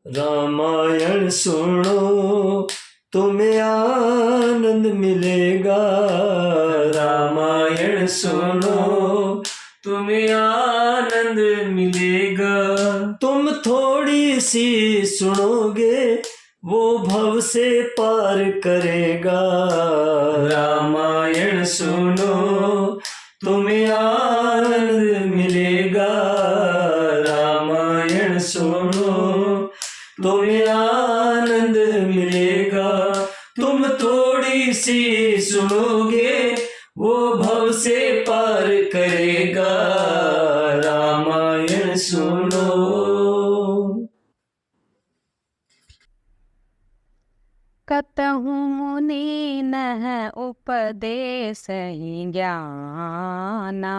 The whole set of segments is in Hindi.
रामायण सुनो तुम्हें आनंद मिलेगा। रामायण सुनो तुम्हें आनंद मिलेगा। तुम थोड़ी सी सुनोगे वो भव से पार करेगा। रामायण सुनो तुम्हें आनंद मिलेगा। रामायण सुनो तुम्हें आनंद मिलेगा। तुम थोड़ी सी सुनोगे वो भव से पार करेगा। रामायण सुनो। कतहु मुनि नह उपदेश ज्ञाना,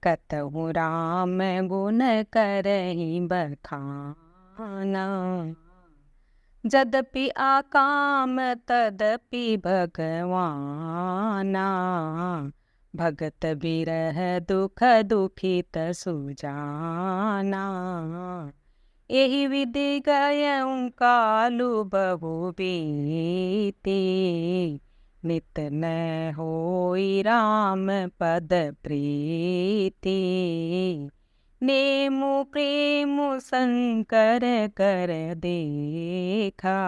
कतहु राम गुण करहि बखाना। जदपि आकाम तदपि भगवाना, भगत बिरह दुख दुखित सुजाना। एहि विधि गयऊँ कालु बहु बीती, नित न होई राम पद प्रीति। नेमु प्रेमु शंकर कर देखा,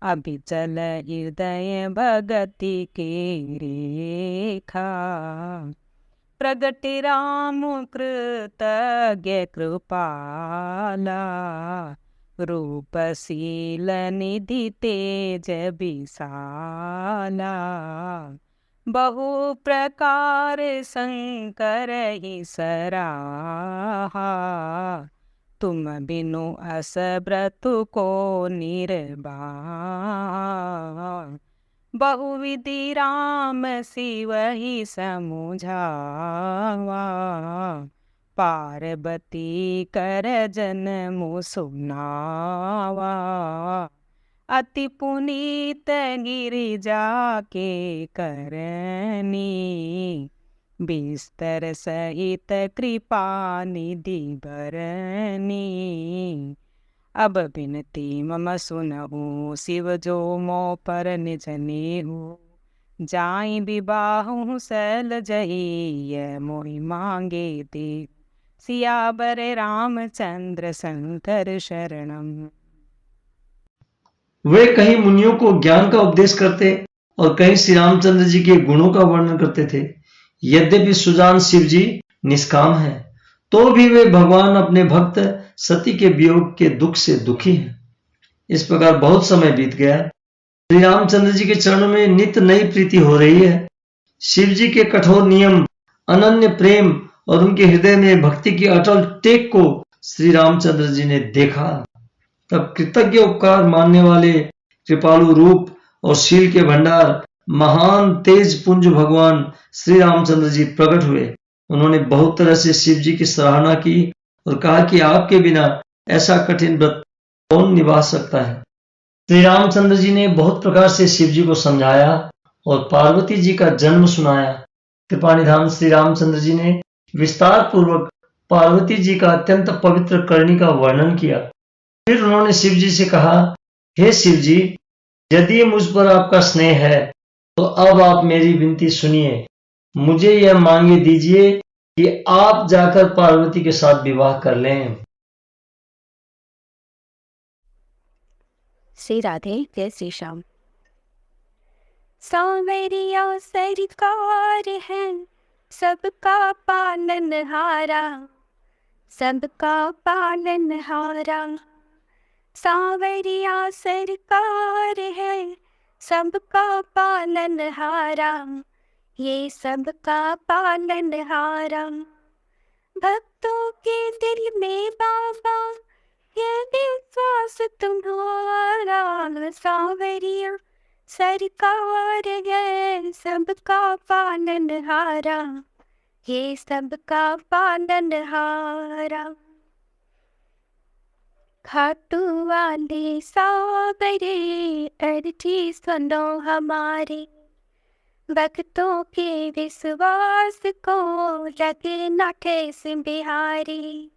अभिचल हृदय भगति के रेखा। प्रगति राम कृतज्ञ कृपाला, रूपशील निधि तेज विशाला। बहु प्रकार शंकर ही सराहा, तुम बिनु अस व्रतु को निर्वाहा। बहुविधि राम शिव ही समुझावा, पार्वती कर जन्म सुनावा। अति पुनीत गिरिजा के करनी, बिस्तर सहित कृपा निधि बरनी। अब बिनती मम सुनहु, शिव जो मो पर निज नेहु। जाई विबाहु शैल जहिय, मोहि मांगे दे। सियावर रामचंद्र शंकर शरणम। वे कहीं मुनियों को ज्ञान का उपदेश करते और कहीं श्री रामचंद्र जी के गुणों का वर्णन करते थे। यद्यपि सुजान शिव जी निष्काम हैं, तो भी वे भगवान अपने भक्त सती के वियोग के दुख से दुखी हैं। इस प्रकार बहुत समय बीत गया। श्री रामचंद्र जी के चरणों में नित्य नई प्रीति हो रही है। शिव जी के कठोर नियम, अनन्य प्रेम और उनके हृदय में भक्ति की अटल टेक को श्री रामचंद्र जी ने देखा। तब कृतज्ञ उपकार मानने वाले कृपालु रूप और शील के भंडार महान तेज पुंज भगवान श्री रामचंद्र जी प्रकट हुए। उन्होंने बहुत तरह से शिव जी की सराहना की और कहा कि आपके बिना ऐसा कठिन व्रत कौन निभा सकता है। श्री रामचंद्र जी ने बहुत प्रकार से शिव जी को समझाया और पार्वती जी का जन्म सुनाया। कृपानिधान श्री रामचंद्र जी ने विस्तार पूर्वक पार्वती जी का अत्यंत पवित्र करनी का वर्णन किया। फिर उन्होंने शिव जी से कहा, हे शिव जी, यदि मुझ पर आपका स्नेह है तो अब आप मेरी विनती सुनिए। मुझे यह मांगे दीजिए कि आप जाकर पार्वती के साथ विवाह कर लें। श्री राधे जय श्री श्याम। सांवरिया सरकार है सबका पालनहारा, सबका पालनहारा। सांवरिया सरकार है सबका पालनहारा, ये सबका पालनहारा। भक्तों के दिल में बाबा ये विश्वास तुम्हारा। सांवरिया सरकार है सबका पालनहारा, ये सबका पालनहारा। खाटू वाले सांवरे अर्थी सुनो हमारे, भक्तों के विश्वास को लगे न ठेस बिहारी।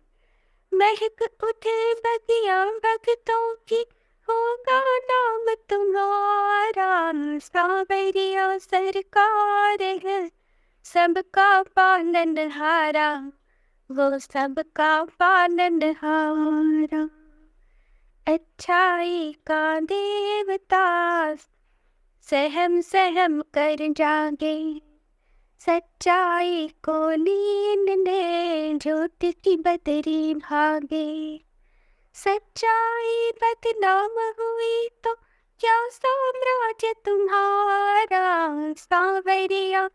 महक उठे बगिया भक्तों की, होगा नाम तुम्हारा। सांवरिया सरकार है सबका पालनहारा, वो सबका पालनहारा। अच्छाई का देवता सहम सहम कर जागे, सच्चाई को नींद ने ज्योति की बदरी भागे। सच्चाई बदनाम हुई तो क्या साम्राज्य तुम्हारा। सांवरिया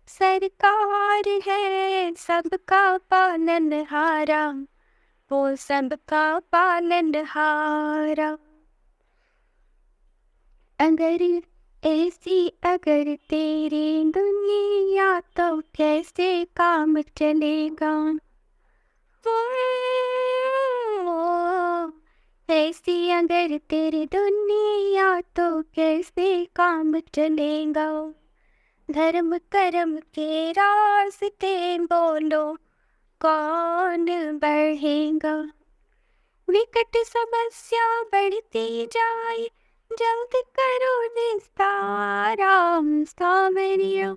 सरकार है सबका पालनहारा, वो सबका पालनहारा। अगर अगर तेरी दुनिया तो कैसे काम चलेगा। ऐसी अगर तेरी दुनिया तो कैसे काम चलेगा। धर्म कर्म के रास्ते बोलो कौन बढ़ेगा। विकट समस्या बढ़ती जाए, जल्द करो निस्तारा। सांवरिया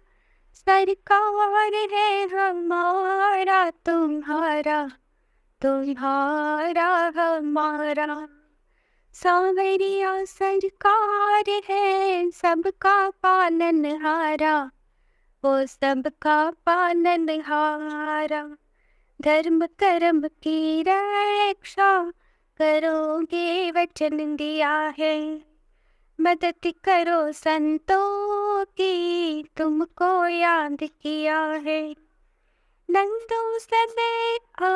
सरकार है हमारा, तुम्हारा तुम्हारा हमारा। सांवरिया सरकार है सबका पालनहारा, वो सबका पालनहारा। धर्म कर्म की रक्षा करोगे वचन दिया है। मदद करो संतों की, तुमको याद किया है। नंदो समय आ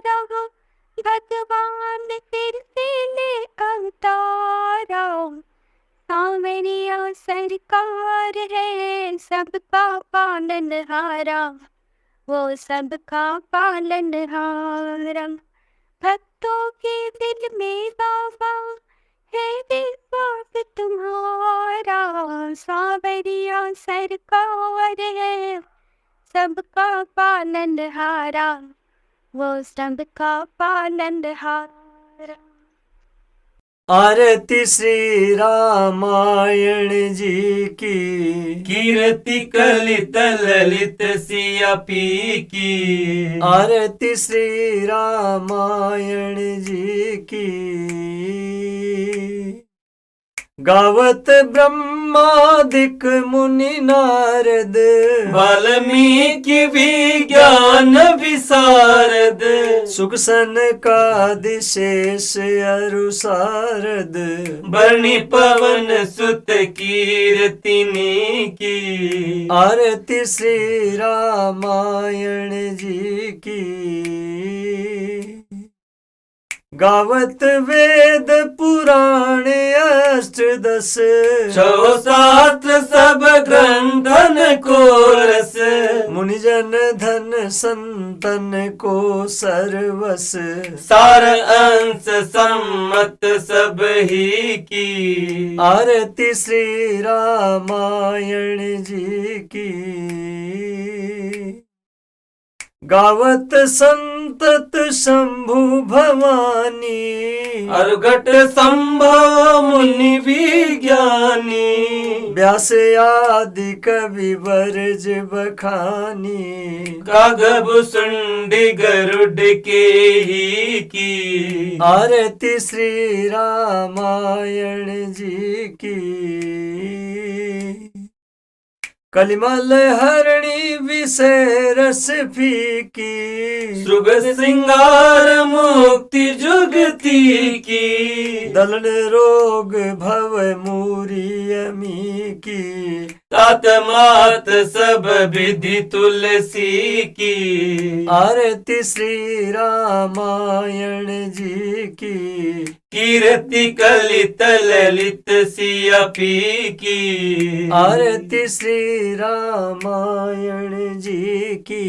रहा, भगवान फिर से ले अवतारा। सांवरिया सरकार है सबका पालनहारा, वो सबका पालनहारा। भक्तों के दिल में बाबा है विश्वास तुम्हारा। सांवरिया सरकार है सबका पालनहारा, वो सबका पालनहारा। आरती श्री रामायण जी की, कीर्ति कलित ललित सिया पी की। आरती श्री रामायण जी की। गावत ब्रह्मादिक मुनि नारद, वाल्मीकि विज्ञान विशारद। सुख सनकादिशेष अरु सारद। बरणी पवन सुत कीर्तिनी की। आरती श्री रामायण जी की। गावत वेद पुराण अष्टदश, छो शास्त्र सब ग्रंथन को रस। मुनिजन धन संतन को सर्वस। सार अंश सम्मत सब ही की। आरती श्री रामायण जी की। गावत संतत शंभु भवानी, अर्घट संभव मुनि विज्ञानी। व्यास आदि कवि बरज बखानी। कागब सुंडी गरुड के ही की। आरती श्री रामायण जी की। कलिमल हरणी विषय रस फीकी। सुग सिंगार मुक्ति जुगती की। दलन रोग भव मूरी अमी की। तात मात सब विधि तुलसी की। आरती श्री रामायण जी की। कीर्ति कलित ललित सिया पी की। आरती श्री रामायण जी की।